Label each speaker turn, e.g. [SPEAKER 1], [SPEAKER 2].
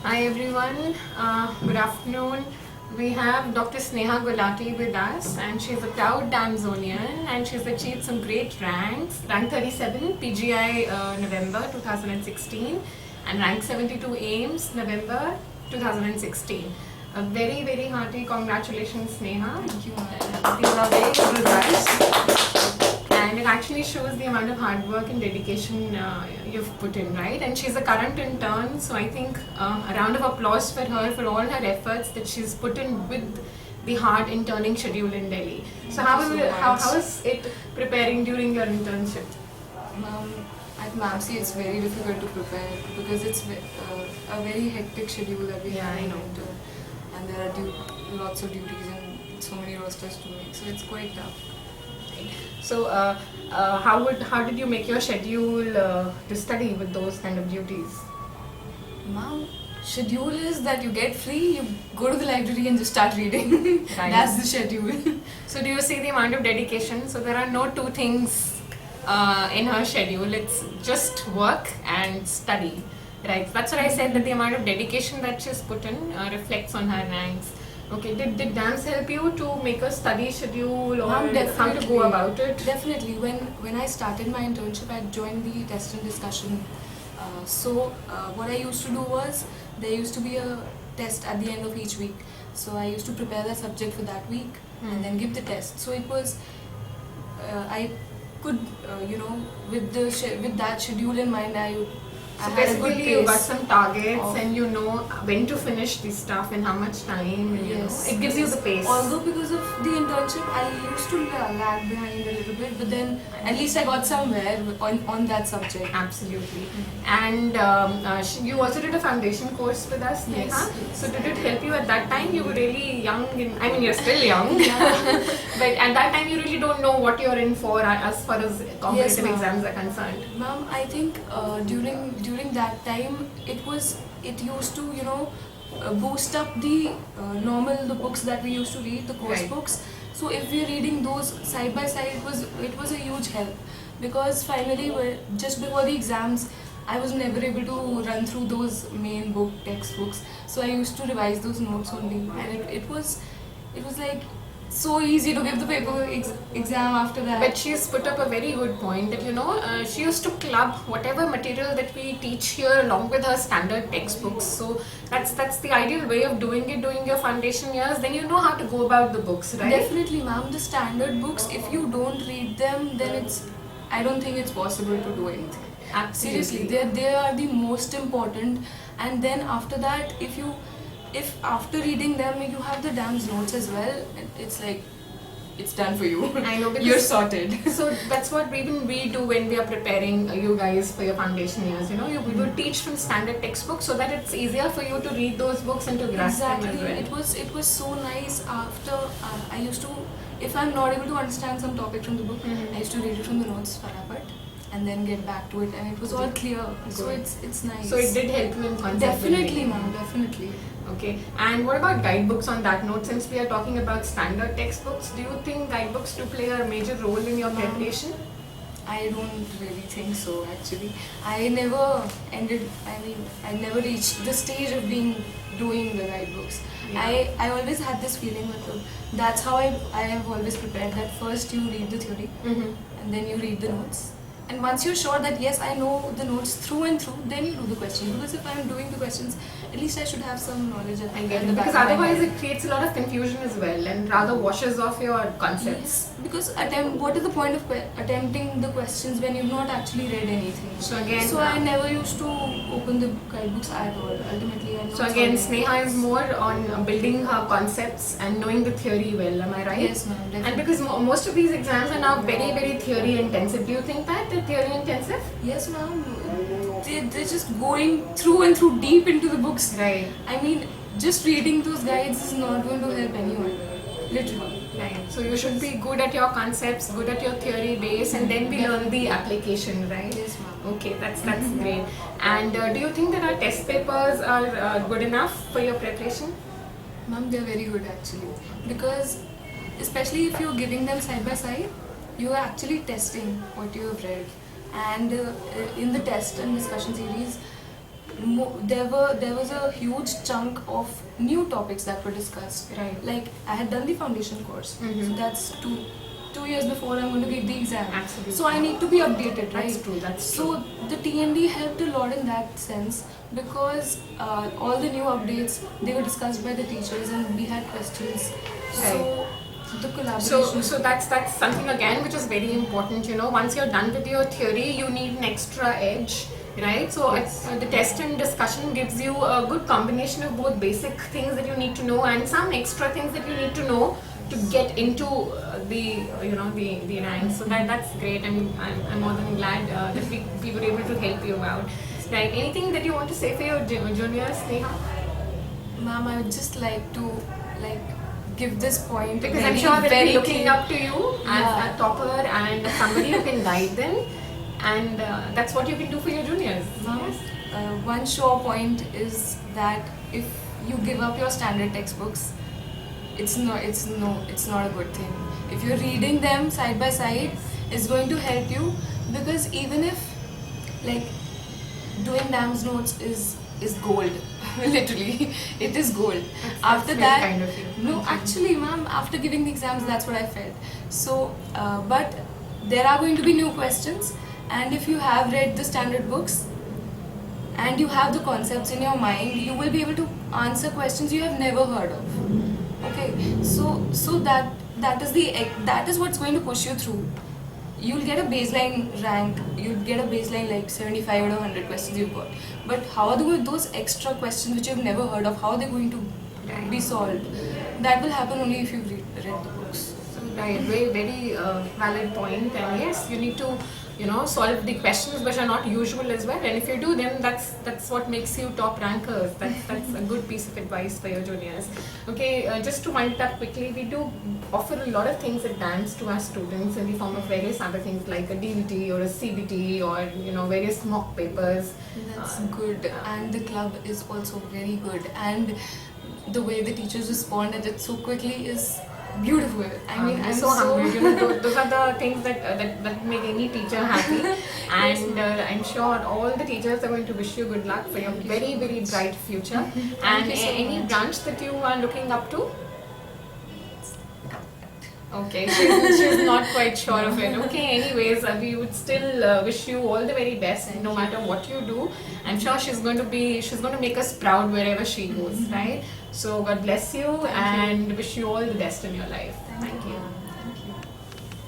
[SPEAKER 1] Hi everyone, good afternoon. We have Dr. Sneha Gulati with us, and she's a proud Damsonian, and she's achieved some great ranks. Rank 37 PGI November 2016 and rank 72 AIMS November 2016. A very, very hearty congratulations, Sneha.
[SPEAKER 2] Thank you.
[SPEAKER 1] These are very good results. And it actually shows the amount of hard work and dedication you've put in, right? And she's a current intern, so I think a round of applause for her for all her efforts that she's put in with the hard interning schedule in Delhi. So how is it preparing during your internship?
[SPEAKER 2] At MAMC it's very difficult to prepare because it's a very hectic schedule that we have in winter, and there are lots of duties and so many rosters to make, so it's quite tough.
[SPEAKER 1] So how did you make your schedule to study with those kind of duties?
[SPEAKER 2] Ma'am, schedule is that you get free, you go to the library and just start reading.
[SPEAKER 1] Right.
[SPEAKER 2] That's the schedule.
[SPEAKER 1] So do you see the amount of dedication? So there are no two things in her schedule. It's just work and study. Right. That's what I said, that the amount of dedication that she's put in reflects on her ranks. Okay. Did DAMS help you to make a study schedule, or how to go about it?
[SPEAKER 2] Definitely. When I started my internship, I joined the test and discussion. What I used to do was, there used to be a test at the end of each week. So I used to prepare the subject for that week and then give the test. So it was, I could, with that schedule in mind, I
[SPEAKER 1] So
[SPEAKER 2] had a good
[SPEAKER 1] basically you got
[SPEAKER 2] pace.
[SPEAKER 1] some targets and you know when to finish this stuff and how much time, and
[SPEAKER 2] Yes.
[SPEAKER 1] it gives you the pace.
[SPEAKER 2] Although because of the internship, I used to lag behind a little bit, but then at least I got somewhere on that subject.
[SPEAKER 1] Absolutely. And you also did a foundation course with us, Neha.
[SPEAKER 2] Yes.
[SPEAKER 1] So did it help you at that time? You were really young. I mean, you're still young.
[SPEAKER 2] Yeah.
[SPEAKER 1] But at that time, you really don't know what you're in for as far as competitive
[SPEAKER 2] ma'am.
[SPEAKER 1] exams are concerned.
[SPEAKER 2] Ma'am, I think during that time, it used to boost up the the books that we used to read, the course
[SPEAKER 1] Right.
[SPEAKER 2] books. So if we're reading those side by side, it was a huge help, because finally just before the exams, I was never able to run through those main textbooks. So I used to revise those notes only, and it was like so easy to give the paper exam after that.
[SPEAKER 1] But she's put up a very good point that she used to club whatever material that we teach here along with her standard textbooks. So that's the ideal way of doing it during your foundation years. Then you know how to go about the books, right?
[SPEAKER 2] Definitely, ma'am. The standard books, if you don't read them, then I don't think it's possible to do anything.
[SPEAKER 1] Absolutely.
[SPEAKER 2] Seriously, they are the most important. And then after that, if after reading them you have the DAMS notes as well, it's like it's done for you.
[SPEAKER 1] I know, because
[SPEAKER 2] You're sorted.
[SPEAKER 1] So that's what even we do when we are preparing you guys for your foundation years. We will teach from standard textbooks so that it's easier for you to read those books and to grasp them as well.
[SPEAKER 2] It was so nice after I used to, if I'm not able to understand some topic from the book, I used to read it from the notes farabat and then get back to it, and it was all clear. So
[SPEAKER 1] Good.
[SPEAKER 2] it's nice.
[SPEAKER 1] So it did help you in concept
[SPEAKER 2] Definitely,
[SPEAKER 1] building.
[SPEAKER 2] ma'am. Definitely.
[SPEAKER 1] Okay. And what about guidebooks on that note? Since we are talking about standard textbooks, do you think guidebooks do play a major role in your preparation?
[SPEAKER 2] I don't really think so, actually. I never reached the stage of doing the guidebooks.
[SPEAKER 1] Yeah.
[SPEAKER 2] I always had this feeling that that's how I have always prepared, that first you read the theory and then you read the notes. And once you're sure that yes, I know the notes through and through, then you do the questions. Because if I'm doing the questions, at least I should have some knowledge at
[SPEAKER 1] I
[SPEAKER 2] the
[SPEAKER 1] get
[SPEAKER 2] back
[SPEAKER 1] it. Because
[SPEAKER 2] of my
[SPEAKER 1] otherwise
[SPEAKER 2] head.
[SPEAKER 1] it creates a lot of confusion as well and rather washes off your concepts.
[SPEAKER 2] Yes, because what is the point of attempting the questions when you've not actually read anything?
[SPEAKER 1] So again,
[SPEAKER 2] I never used to open the guidebooks at all. Ultimately, I know.
[SPEAKER 1] So again, Sneha is more on building her concepts and knowing the theory well. Am I right?
[SPEAKER 2] Yes, ma'am. Definitely.
[SPEAKER 1] And because most of these exams are now very, very theory intensive. Do you think that they're theory intensive?
[SPEAKER 2] Yes, ma'am. They're just going through and through deep into the books.
[SPEAKER 1] Right.
[SPEAKER 2] I mean, just reading those guides is not going to help anyone. Literally.
[SPEAKER 1] Right. So you should be good at your concepts, good at your theory base, and then we learn the application, right?
[SPEAKER 2] Yes, ma'am.
[SPEAKER 1] Okay, that's great. And do you think that our test papers are good enough for your preparation?
[SPEAKER 2] Ma'am, they're very good actually. Because especially if you're giving them side by side, you are actually testing what you have read. And in the test and discussion series, there was a huge chunk of new topics that were discussed.
[SPEAKER 1] Right.
[SPEAKER 2] Like I had done the foundation course,
[SPEAKER 1] Mhm.
[SPEAKER 2] so that's two years before I'm going to give the exam.
[SPEAKER 1] Absolutely.
[SPEAKER 2] So I need to be updated, right?
[SPEAKER 1] That's true. That's
[SPEAKER 2] So
[SPEAKER 1] true.
[SPEAKER 2] the TND helped a lot in that sense because all the new updates they were discussed by the teachers and we had questions. So the collaboration.
[SPEAKER 1] So that's something again which is very important. You know, once you're done with your theory, you need an extra edge, right? So
[SPEAKER 2] Yes.
[SPEAKER 1] the test and discussion gives you a good combination of both basic things that you need to know and some extra things that you need to know to get into the the ranks. So that's great, and I'm more than glad that we were able to help you out. Right? Anything that you want to say for your juniors, Neha?
[SPEAKER 2] Ma'am, I would just like to give this point
[SPEAKER 1] Because
[SPEAKER 2] very,
[SPEAKER 1] I'm sure they'll
[SPEAKER 2] very
[SPEAKER 1] be looking
[SPEAKER 2] clear.
[SPEAKER 1] up to you as
[SPEAKER 2] Yeah.
[SPEAKER 1] a topper and somebody who can guide them, and that's what you can do for your juniors.
[SPEAKER 2] Ma'am, one sure point is that if you give up your standard textbooks, it's not a good thing. If you're reading them side by side, it's going to help you because even if like doing DAMS notes is gold, literally, it is gold. After
[SPEAKER 1] very
[SPEAKER 2] that,
[SPEAKER 1] kind of you.
[SPEAKER 2] no, actually, ma'am, after giving the exams, that's what I felt. So, but there are going to be new questions, and if you have read the standard books and you have the concepts in your mind, you will be able to answer questions you have never heard of. Okay, so that is what's going to push you through. You'll get a baseline rank, you'll get a baseline like 75 out of 100 questions you've got. But how are those extra questions which you've never heard of, how are they going to be solved? That will happen only if you've read the books.
[SPEAKER 1] Right, very very valid point. And yes, you need to solve the questions which are not usual as well. And if you do, then that's what makes you top rankers. That's a good piece of advice for your juniors. Okay, just to wind it up quickly, we do offer a lot of things at DAMS to our students in the form of various other things like a DVT or a CBT or various mock papers.
[SPEAKER 2] That's good, and the club is also very good, and the way the teachers respond at it so quickly is beautiful. I mean,
[SPEAKER 1] I'm
[SPEAKER 2] I'm
[SPEAKER 1] so hungry. Those are the things that make any teacher happy. And I'm sure all the teachers are going to wish you good luck for your very very bright future. And
[SPEAKER 2] you so
[SPEAKER 1] any
[SPEAKER 2] much.
[SPEAKER 1] branch that you are looking up to? Okay, she's not quite sure of it. Okay, anyways, we would still wish you all the very best, no matter what you do. I'm sure she's going to make us proud wherever she goes, right? So God bless you and wish you all the best in your life. Thank you.